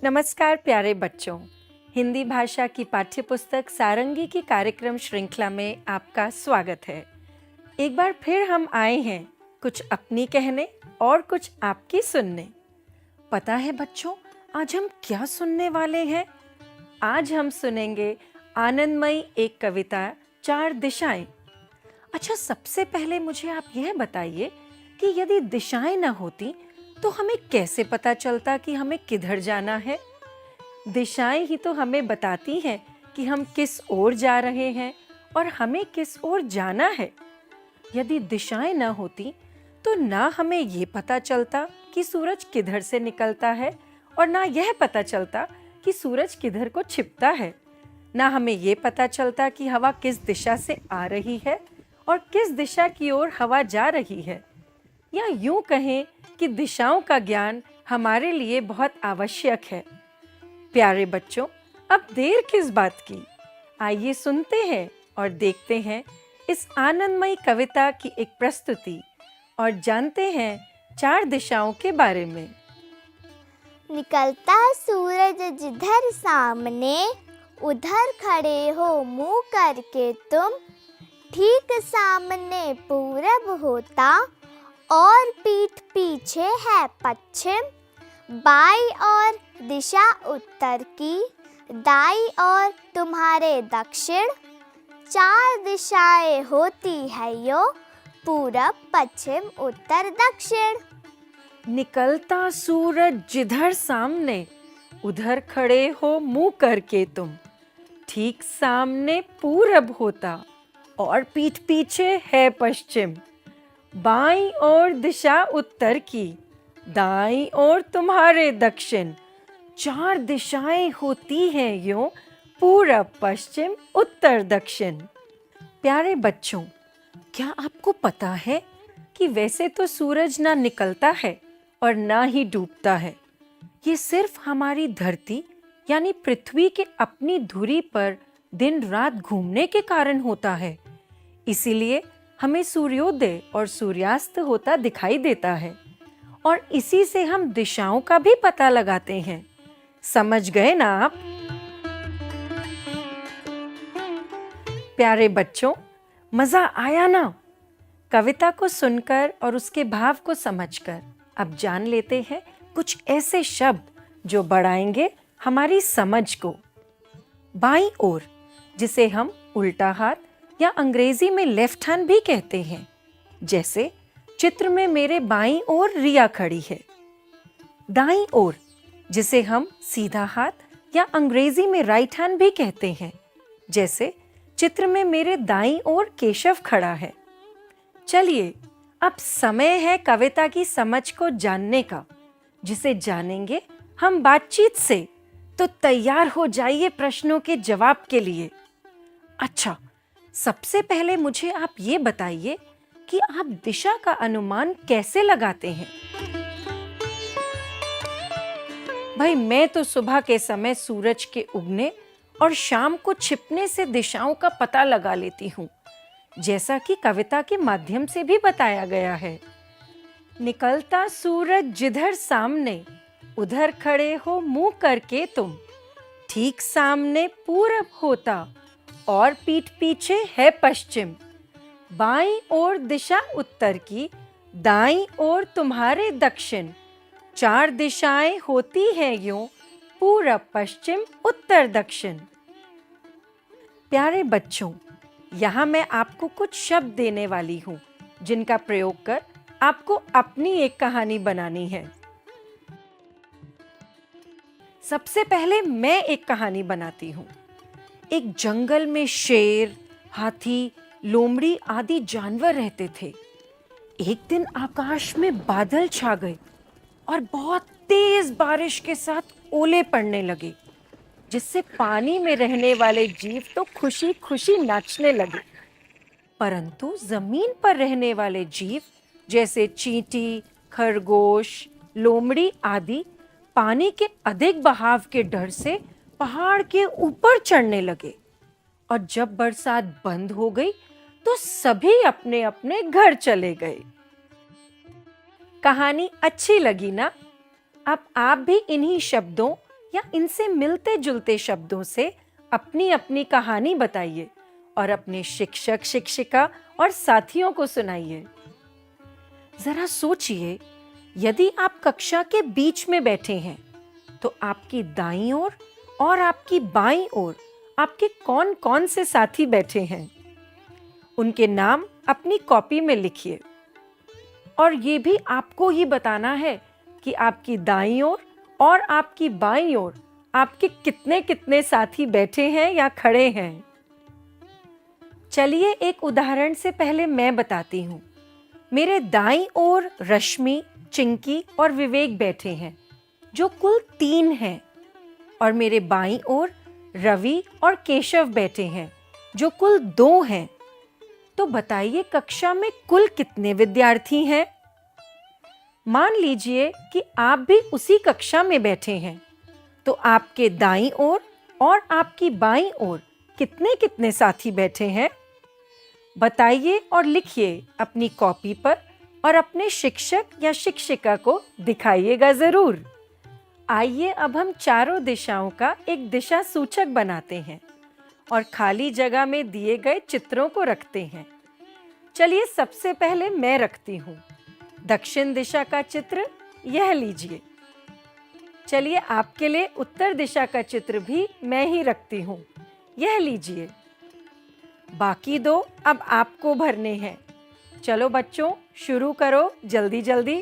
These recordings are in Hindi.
नमस्कार प्यारे बच्चों। हिंदी भाषा की पाठ्यपुस्तक सारंगी की कार्यक्रम श्रृंखला में आपका स्वागत है। एक बार फिर हम आए हैं कुछ अपनी कहने और कुछ आपकी सुनने। पता है बच्चों, आज हम क्या सुनने वाले हैं? आज हम सुनेंगे आनंदमयी एक कविता, चार दिशाएं। अच्छा, सबसे पहले मुझे आप यह बताइए कि यदि दिशाएं न होती तो हमें कैसे पता चलता कि हमें किधर जाना है? दिशाएं ही तो हमें बताती हैं कि हम किस ओर जा रहे हैं और हमें किस ओर जाना है। यदि दिशाएं न होती तो ना हमें ये पता चलता कि सूरज किधर से निकलता है और ना यह पता चलता कि सूरज किधर को छिपता है। ना हमें ये पता चलता कि हवा किस दिशा से आ रही है और किस दिशा की ओर हवा जा रही है। या यूं कहें कि दिशाओं का ज्ञान हमारे लिए बहुत आवश्यक है। प्यारे बच्चों, अब देर किस बात की? आइए सुनते हैं और देखते हैं इस आनंदमयी कविता की एक प्रस्तुति और जानते हैं चार दिशाओं के बारे में। निकलता सूरज जिधर सामने, उधर खड़े हो मुंह करके तुम। ठीक सामने पूरब होता और पीठ पीछे है पश्चिम। बाई और दिशा उत्तर की, दाई और तुम्हारे दक्षिण। चार दिशाएं होती है यो, पूरब पश्चिम उत्तर दक्षिण। निकलता सूरज जिधर सामने, उधर खड़े हो मुंह करके तुम। ठीक सामने पूरब होता और पीठ पीछे है पश्चिम। बाईं ओर दिशा उत्तर की, दाईं ओर तुम्हारे दक्षिण। चार दिशाएं होती हैं यूं, पूरब पश्चिम उत्तर दक्षिण। प्यारे बच्चों, क्या आपको पता है कि वैसे तो सूरज ना निकलता है और ना ही डूबता है। ये सिर्फ हमारी धरती यानी पृथ्वी के अपनी धुरी पर दिन रात घूमने के कारण होता है। इसीलिए हमें सूर्योदय और सूर्यास्त होता दिखाई देता है और इसी से हम दिशाओं का भी पता लगाते हैं। समझ गए ना आप? प्यारे बच्चों, मजा आया ना? कविता को सुनकर और उसके भाव को समझकर अब जान लेते हैं कुछ ऐसे शब्द जो बढ़ाएंगे हमारी समझ को। बाईं ओर, जिसे हम उल्टा हाथ या अंग्रेजी में लेफ्ट हैंड भी कहते हैं, जैसे चित्र में मेरे बाईं ओर रिया खड़ी है। दाईं ओर, जिसे हम सीधा हाथ या अंग्रेजी में राइट हैंड भी कहते हैं, जैसे चित्र में मेरे दाईं ओर केशव खड़ा है। चलिए, अब समय है कविता की समझ को जानने का, जिसे जानेंगे हम बातचीत से। तो तैयार हो जाइए प्रश्नों के जवाब के लिए। अच्छा, सबसे पहले मुझे आप ये बताइए कि आप दिशा का अनुमान कैसे लगाते हैं? भाई, मैं तो सुबह के समय सूरज के उगने और शाम को छिपने से दिशाओं का पता लगा लेती हूँ, जैसा कि कविता के माध्यम से भी बताया गया है। निकलता सूरज जिधर सामने, उधर खड़े हो मुंह करके तुम। ठीक सामने पूरब होता और पीठ पीछे है पश्चिम। बाईं ओर दिशा उत्तर की, दाईं ओर तुम्हारे दक्षिण। चार दिशाएं होती हैं यूं, पूरब पश्चिम उत्तर दक्षिण। प्यारे बच्चों, यहाँ मैं आपको कुछ शब्द देने वाली हूँ, जिनका प्रयोग कर आपको अपनी एक कहानी बनानी है। सबसे पहले मैं एक कहानी बनाती हूँ। एक जंगल में शेर, हाथी, लोमड़ी आदि जानवर रहते थे। एक दिन आकाश में बादल छा गए और बहुत तेज बारिश के साथ ओले पड़ने लगे, जिससे पानी में रहने वाले जीव तो खुशी खुशी नाचने लगे, परंतु जमीन पर रहने वाले जीव जैसे चींटी, खरगोश, लोमड़ी आदि पानी के अधिक बहाव के डर से पहाड़ के ऊपर चढ़ने लगे और जब बरसात बंद हो गई तो सभी अपने अपने घर चले गए। कहानी अच्छी लगी ना? अब आप भी इन्हीं शब्दों या इनसे मिलते जुलते शब्दों से अपनी अपनी कहानी बताइए और अपने शिक्षक शिक्षिका और साथियों को सुनाइए। जरा सोचिए, यदि आप कक्षा के बीच में बैठे हैं तो आपकी दाईं ओर और आपकी बाईं ओर आपके कौन कौन से साथी बैठे हैं? उनके नाम अपनी कॉपी में लिखिए और ये भी आपको ही बताना है कि आपकी दाईं ओर और आपकी बाईं ओर आपके कितने कितने साथी बैठे हैं या खड़े हैं। चलिए एक उदाहरण से पहले मैं बताती हूँ। मेरे दाईं ओर रश्मि, चिंकी और विवेक बैठे हैं जो कुल 3 हैं, और मेरे बाईं ओर रवि और केशव बैठे हैं जो कुल 2 हैं। तो बताइए कक्षा में कुल कितने विद्यार्थी हैं? मान लीजिए कि आप भी उसी कक्षा में बैठे हैं, तो आपके दाईं ओर और आपकी बाईं ओर कितने कितने साथी बैठे हैं? बताइए और लिखिए अपनी कॉपी पर और अपने शिक्षक या शिक्षिका को दिखाइएगा जरूर। आइए अब हम चारों दिशाओं का एक दिशा सूचक बनाते हैं और खाली जगह में दिए गए चित्रों को रखते हैं। चलिए सबसे पहले मैं रखती हूँ। दक्षिण दिशा का चित्र यह लीजिए। चलिए आपके लिए उत्तर दिशा का चित्र भी मैं ही रखती हूँ, यह लीजिए। बाकी 2 अब आपको भरने हैं। चलो बच्चों, शुरू करो जल्दी जल्दी।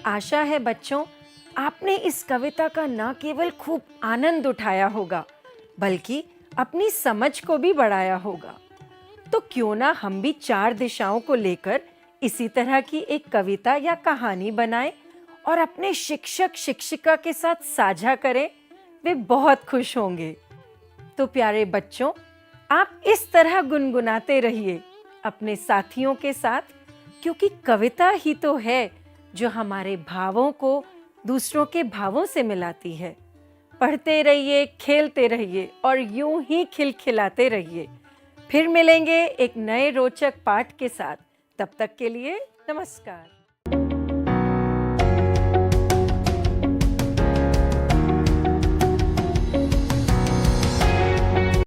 आशा है बच्चों, आपने इस कविता का न केवल खूब आनंद उठाया होगा, बल्कि अपनी समझ को भी बढ़ाया होगा। तो क्यों ना हम भी 4 दिशाओं को लेकर इसी तरह की एक कविता या कहानी बनाएं और अपने शिक्षक शिक्षिका के साथ साझा करें। वे बहुत खुश होंगे। तो प्यारे बच्चों, आप इस तरह गुनगुनाते रहिए अपने साथियों के साथ, क्योंकि कविता ही तो है जो हमारे भावों को दूसरों के भावों से मिलाती है। पढ़ते रहिए, खेलते रहिए और यूं ही खिलखिलाते रहिए। फिर मिलेंगे एक नए रोचक पाठ के साथ। तब तक के लिए नमस्कार।